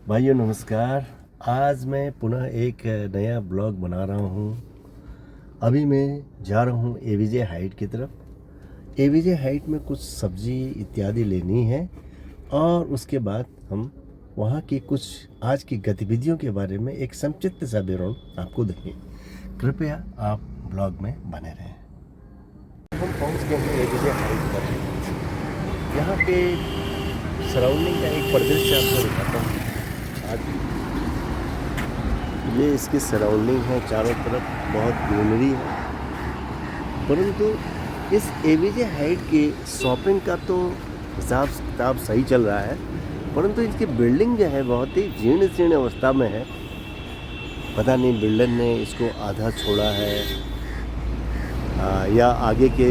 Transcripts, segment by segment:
भाइयों नमस्कार। आज मैं पुनः एक नया ब्लॉग बना रहा हूँ। अभी मैं जा रहा हूँ एवीजे हाइट की तरफ। एवीजे हाइट में कुछ सब्जी इत्यादि लेनी है और उसके बाद हम वहाँ की कुछ आज की गतिविधियों के बारे में एक संक्षिप्त सा विवरण आपको देंगे। कृपया आप ब्लॉग में बने रहें। हम पहुँच गए हैं एवीजे हाइट पर। यहाँ पे सराउंडिंग का एक परिदृश्य आपको दिखाता हूँ। आज ये इसकी सराउंडिंग है, चारों तरफ बहुत ग्रीनरी है। परंतु इस एवीजे हाइट की शॉपिंग का तो हिसाब किताब सही चल रहा है, परंतु इसकी बिल्डिंग जो है बहुत ही जीर्ण शीर्ण अवस्था में है। पता नहीं बिल्डर ने इसको आधा छोड़ा है या आगे के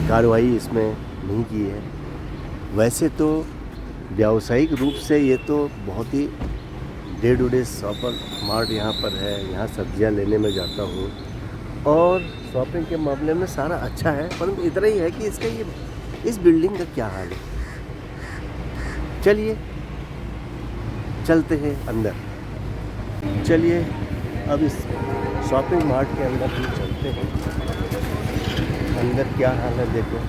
कार्रवाई इसमें नहीं की है। वैसे तो व्यावसायिक रूप से ये तो बहुत ही day to day shopper mart यहाँ पर है। यहाँ सब्जियाँ लेने में जाता हूँ और शॉपिंग के मामले में सारा अच्छा है, परंतु इतना ही है कि इसका ये इस बिल्डिंग का क्या हाल है। चलिए चलते हैं अंदर। चलिए अब इस शॉपिंग मार्ट के अंदर हम चलते हैं। अंदर क्या हाल है देखो।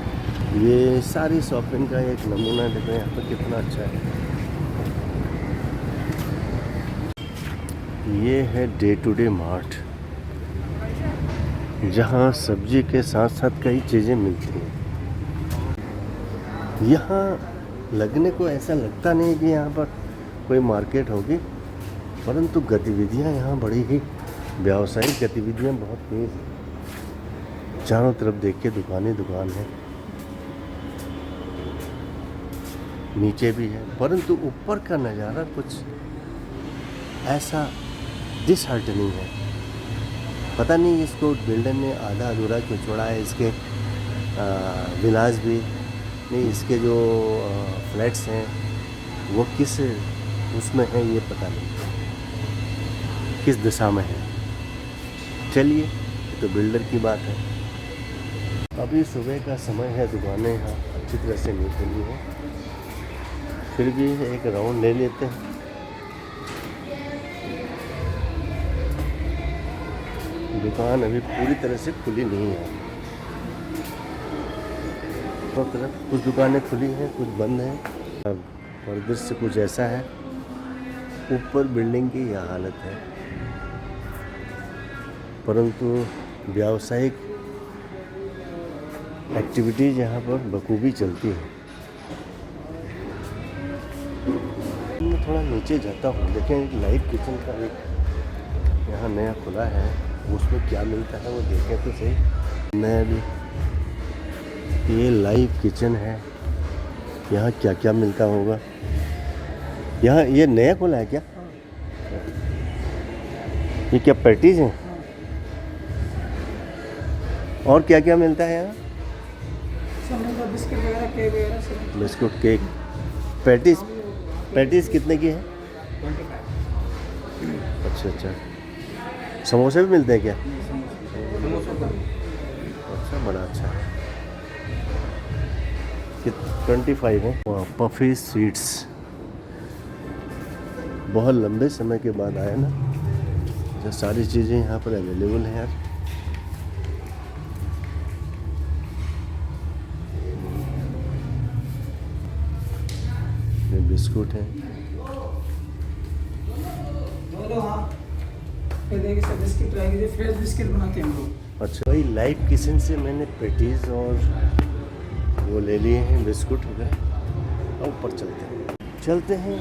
ये सारी शॉपिंग का एक नमूना देखो यहाँ पर कितना अच्छा है। ये है डे टू डे मार्ट, जहाँ सब्जी के साथ साथ कई चीज़ें मिलती हैं। यहाँ लगने को ऐसा लगता नहीं कि यहाँ पर कोई मार्केट होगी, परंतु गतिविधियाँ यहाँ बड़ी ही व्यावसायिक गतिविधियाँ बहुत तेज़ हैं। चारों तरफ देखिए दुकान ही दुकान है, नीचे भी है, परंतु ऊपर का नज़ारा कुछ ऐसा डिसहार्टनिंग है। पता नहीं इसको बिल्डर ने आधा अधूरा क्यों छोड़ा है। इसके विलास भी नहीं, इसके जो फ्लैट्स हैं वो किस उसमें है ये पता नहीं, किस दिशा में है। चलिए तो बिल्डर की बात है। अभी सुबह का समय है, दुकानें यहाँ अच्छी तरह से नहीं खुली हैं, फिर भी एक राउंड ले लेते हैं। दुकान अभी पूरी तरह से खुली नहीं है। तो तरफ कुछ दुकानें खुली हैं, कुछ बंद हैं। अब परिदृश्य कुछ ऐसा है। ऊपर बिल्डिंग की यह हालत है, परंतु व्यावसायिक एक्टिविटीज़ यहाँ पर बखूबी चलती है। मैं थोड़ा नीचे जाता हूँ, देखें एक लाइव किचन का एक यहाँ नया खुला है, उसमें क्या मिलता है वो देखें तो सही। नया भी ये लाइव किचन है, यहाँ क्या क्या मिलता होगा। यहाँ ये नया खुला है क्या? ये क्या पैटीज हैं और क्या क्या मिलता है यहाँ? Biscuit cake. पैटीज कितने की है? 25। अच्छा, समोसे भी मिलते हैं क्या? अच्छा, बड़ा अच्छा है। 25 है। पफी स्वीट्स बहुत लंबे समय के बाद आया ना, जो सारी चीज़ें यहाँ पर अवेलेबल हैं यार। ये बिस्कुट है। फ्रेश बिस्किट बनाते हैं हम लोग। अच्छा, वही लाइव किचन से मैंने पेटीज और वो ले लिए हैं, बिस्कुट वगैरह। ऊपर चलते हैं,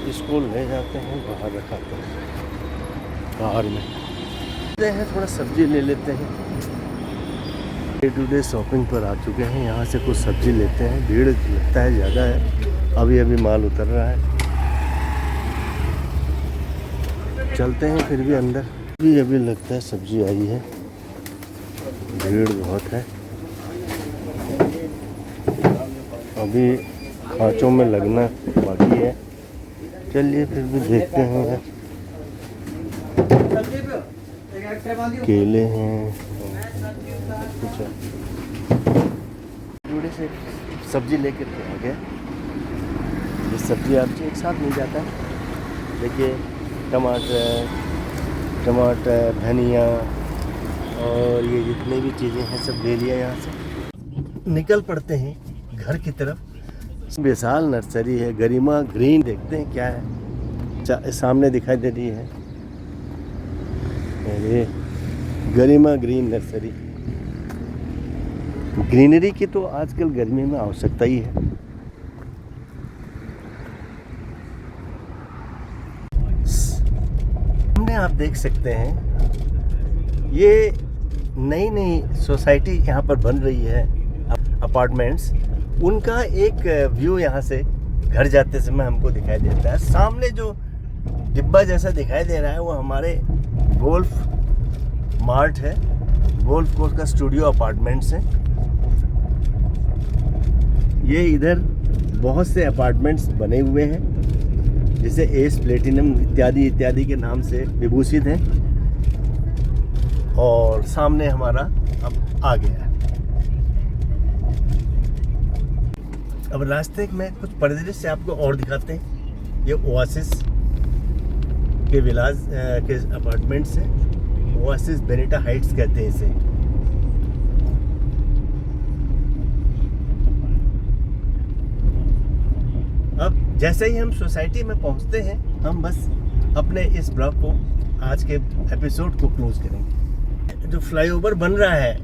इसको ले जाते हैं बाहर, रखाते हैं बाहर में। थोड़ा सब्जी ले लेते हैं। डे टू डे शॉपिंग पर आ चुके हैं, यहाँ से कुछ सब्जी लेते हैं। भीड़ लगता है ज़्यादा है, अभी माल उतर रहा है। चलते हैं फिर भी अंदर। अभी लगता है सब्जी आई है, भीड़ बहुत है। अभी खांचों में लगना बाकी है। चलिए फिर भी देखते हैं। केले हैं, कुछ जोड़े से सब्जी लेकर के आ गए। ये सब्जी आपसे एक साथ मिल जाता है। देखिए टमाटर, धनिया और ये जितने भी चीज़ें हैं सब ले लिया यहाँ से। निकल पड़ते हैं घर की तरफ। विशाल नर्सरी है, गरिमा ग्रीन। देखते हैं क्या है, सामने दिखाई दे रही है ये गरिमा ग्रीन नर्सरी। ग्रीनरी की तो आजकल गर्मी में आवश्यकता ही है। सामने आप देख सकते हैं ये नई सोसाइटी यहाँ पर बन रही है, अपार्टमेंट्स। उनका एक व्यू यहाँ से घर जाते समय हमको दिखाई देता है। सामने जो डिब्बा जैसा दिखाई दे रहा है वो हमारे गोल्फ मार्ट है, गोल्फ कोर्स का स्टूडियो अपार्टमेंट्स है। ये इधर बहुत से अपार्टमेंट्स बने हुए हैं, जिसे एस प्लेटिनम इत्यादि के नाम से विभूषित हैं। और सामने हमारा अब आ गया है। अब रास्ते में कुछ परिदृश्य आपको और दिखाते हैं। ये ओआसिस के विलास के अपार्टमेंट्स हैं। ओआसिस बेनिटा हाइट्स कहते हैं इसे। अब जैसे ही हम सोसाइटी में पहुंचते हैं, हम बस अपने इस ब्लॉग को, आज के एपिसोड को क्लोज करेंगे। जो फ्लाईओवर बन रहा है,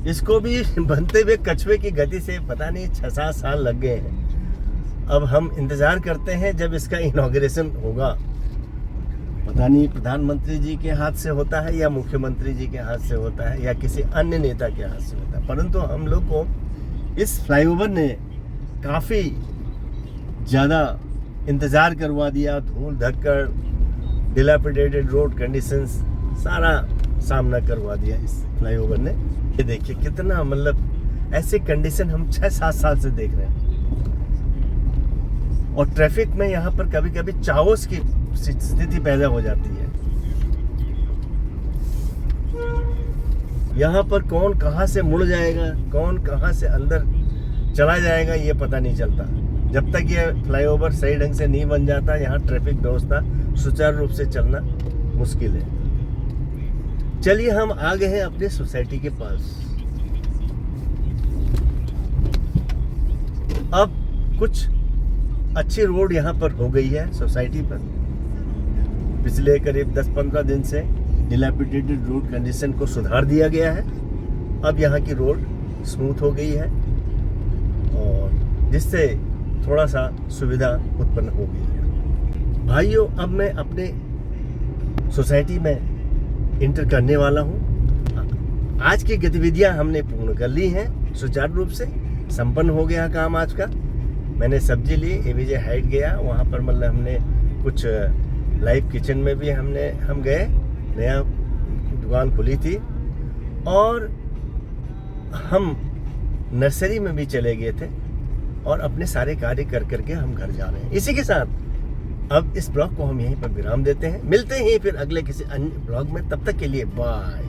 इसको भी बनते हुए कछुए की गति से पता नहीं 6-7 साल लग गए हैं। अब हम इंतज़ार करते हैं जब इसका इनॉग्रेशन होगा। पता नहीं प्रधानमंत्री जी के हाथ से होता है या मुख्यमंत्री जी के हाथ से होता है या किसी अन्य नेता के हाथ से होता है, परंतु हम लोग को इस फ्लाईओवर ने काफ़ी ज़्यादा इंतज़ार करवा दिया। धूल धक्कड़, डिलापिडेटेड रोड कंडीशंस, सारा सामना करवा दिया इस फ्लाईओवर ने। ये देखिए कितना, मतलब ऐसे कंडीशन हम 6-7 साल से देख रहे हैं। और ट्रैफिक में यहाँ पर कभी कभी चाओस की स्थिति पैदा हो जाती है। यहाँ पर कौन कहाँ से मुड़ जाएगा, कौन कहाँ से अंदर चला जाएगा, ये पता नहीं चलता। जब तक ये फ्लाईओवर सही ढंग से नहीं बन जाता, यहाँ ट्रैफिक व्यवस्था सुचारू रूप से चलना मुश्किल है। चलिए हम आ गए हैं अपने सोसाइटी के पास। अब कुछ अच्छी रोड यहाँ पर हो गई है सोसाइटी पर। पिछले करीब 10-15 दिन से डिलैपिडेटेड रोड कंडीशन को सुधार दिया गया है। अब यहाँ की रोड स्मूथ हो गई है और जिससे थोड़ा सा सुविधा उत्पन्न हो गई है। भाइयों, अब मैं अपने सोसाइटी में इंटर करने वाला हूँ। आज की गतिविधियाँ हमने पूर्ण कर ली हैं, सुचारू रूप से संपन्न हो गया काम आज का। मैंने सब्जी ली, एवीजे हाइट गया, वहाँ पर मतलब हमने कुछ लाइव किचन में भी हम गए, नया दुकान खुली थी। और हम नर्सरी में भी चले गए थे और अपने सारे कार्य कर करके हम घर जा रहे हैं। इसी के साथ अब इस ब्लॉग को हम यहीं पर विराम देते हैं। मिलते हैं फिर अगले किसी अन्य ब्लॉग में। तब तक के लिए बाय।